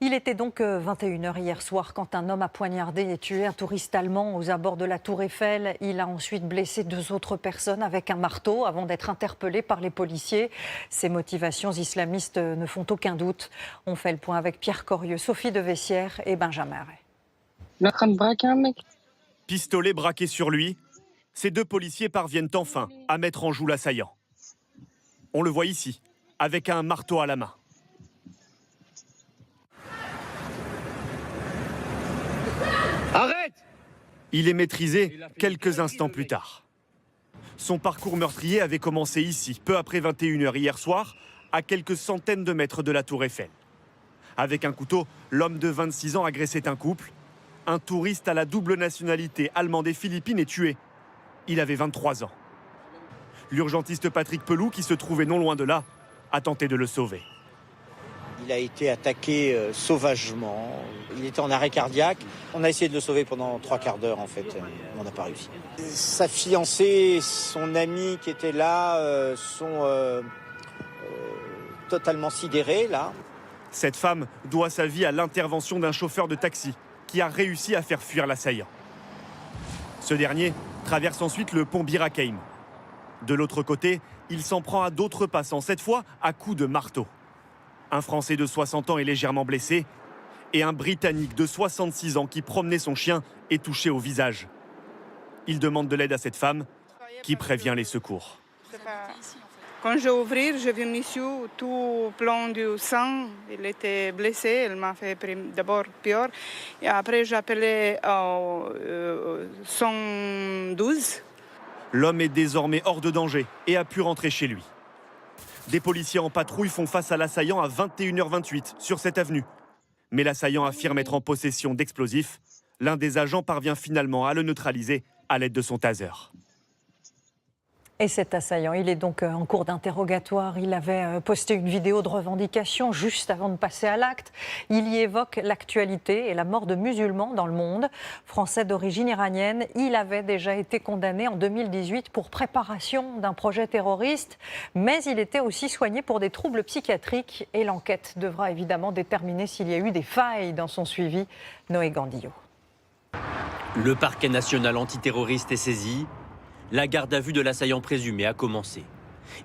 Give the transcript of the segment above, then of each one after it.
Il était donc 21h hier soir quand un homme a poignardé et tué un touriste allemand aux abords de la Tour Eiffel. Il a ensuite blessé 2 autres personnes avec un marteau avant d'être interpellé par les policiers. Ses motivations islamistes ne font aucun doute. On fait le point avec Pierre Corieux, Sophie de Vessières et Benjamin Ray. Il est en train de braquer un mec. Pistolet braqué sur lui, ces 2 policiers parviennent enfin à mettre en joue l'assaillant. On le voit ici, avec un marteau à la main. Arrête! Il est maîtrisé quelques instants plus tard. Son parcours meurtrier avait commencé ici, peu après 21h hier soir, à quelques centaines de mètres de la Tour Eiffel. Avec un couteau, l'homme de 26 ans agressait un couple. Un touriste à la double nationalité allemande et philippine est tué. Il avait 23 ans. L'urgentiste Patrick Pelou, qui se trouvait non loin de là, a tenté de le sauver. Il a été attaqué sauvagement. Il était en arrêt cardiaque. On a essayé de le sauver pendant 3 quarts d'heure, en fait. On n'a pas réussi. Sa fiancée, son ami qui était là, sont totalement sidérés, là. Cette femme doit sa vie à l'intervention d'un chauffeur de taxi qui a réussi à faire fuir l'assaillant. Ce dernier traverse ensuite le pont Bir Hakeim. De l'autre côté, il s'en prend à d'autres passants, cette fois à coups de marteau. Un Français de 60 ans est légèrement blessé et un Britannique de 66 ans qui promenait son chien est touché au visage. Il demande de l'aide à cette femme qui prévient les secours. Quand j'ai ouvert, j'ai vu monsieur tout plein de sang. Il était blessé. Elle m'a fait d'abord peur. Et après, j'ai appelé 112. L'homme est désormais hors de danger et a pu rentrer chez lui. Des policiers en patrouille font face à l'assaillant à 21h28 sur cette avenue. Mais l'assaillant affirme être en possession d'explosifs. L'un des agents parvient finalement à le neutraliser à l'aide de son taser. Et cet assaillant, il est donc en cours d'interrogatoire. Il avait posté une vidéo de revendication juste avant de passer à l'acte. Il y évoque l'actualité et la mort de musulmans dans le monde. Français d'origine iranienne, il avait déjà été condamné en 2018 pour préparation d'un projet terroriste. Mais il était aussi soigné pour des troubles psychiatriques. Et l'enquête devra évidemment déterminer s'il y a eu des failles dans son suivi. Noé Gandillot. Le parquet national antiterroriste est saisi. La garde à vue de l'assaillant présumé a commencé.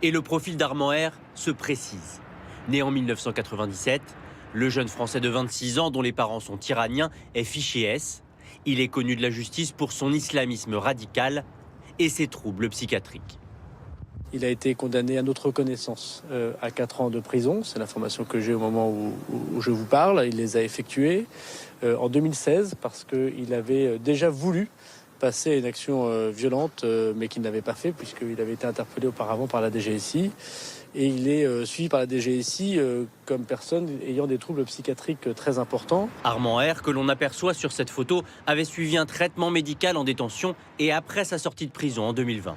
Et le profil d'Armand R se précise. Né en 1997, le jeune Français de 26 ans, dont les parents sont iraniens, est fiché S. Il est connu de la justice pour son islamisme radical et ses troubles psychiatriques. Il a été condamné à notre connaissance à 4 ans de prison. C'est l'information que j'ai au moment où je vous parle. Il les a effectués en 2016 parce qu'il avait déjà voulu passer à une action violente, mais qu'il n'avait pas fait puisqu'il avait été interpellé auparavant par la DGSI. Et il est suivi par la DGSI comme personne ayant des troubles psychiatriques très importants. Armand R, que l'on aperçoit sur cette photo, avait suivi un traitement médical en détention et après sa sortie de prison en 2020.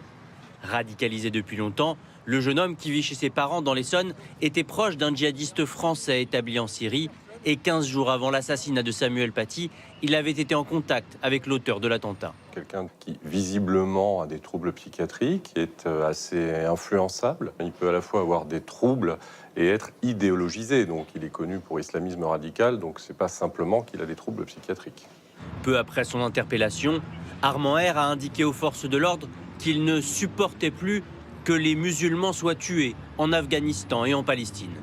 Radicalisé depuis longtemps, le jeune homme qui vit chez ses parents dans l'Essonne était proche d'un djihadiste français établi en Syrie. Et 15 jours avant l'assassinat de Samuel Paty, il avait été en contact avec l'auteur de l'attentat. Quelqu'un qui visiblement a des troubles psychiatriques, qui est assez influençable. Il peut à la fois avoir des troubles et être idéologisé. Donc il est connu pour islamisme radical, donc c'est pas simplement qu'il a des troubles psychiatriques. Peu après son interpellation, Armand R a indiqué aux forces de l'ordre qu'il ne supportait plus que les musulmans soient tués en Afghanistan et en Palestine.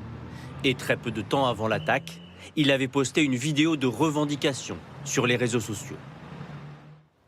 Et très peu de temps avant l'attaque, il avait posté une vidéo de revendication sur les réseaux sociaux.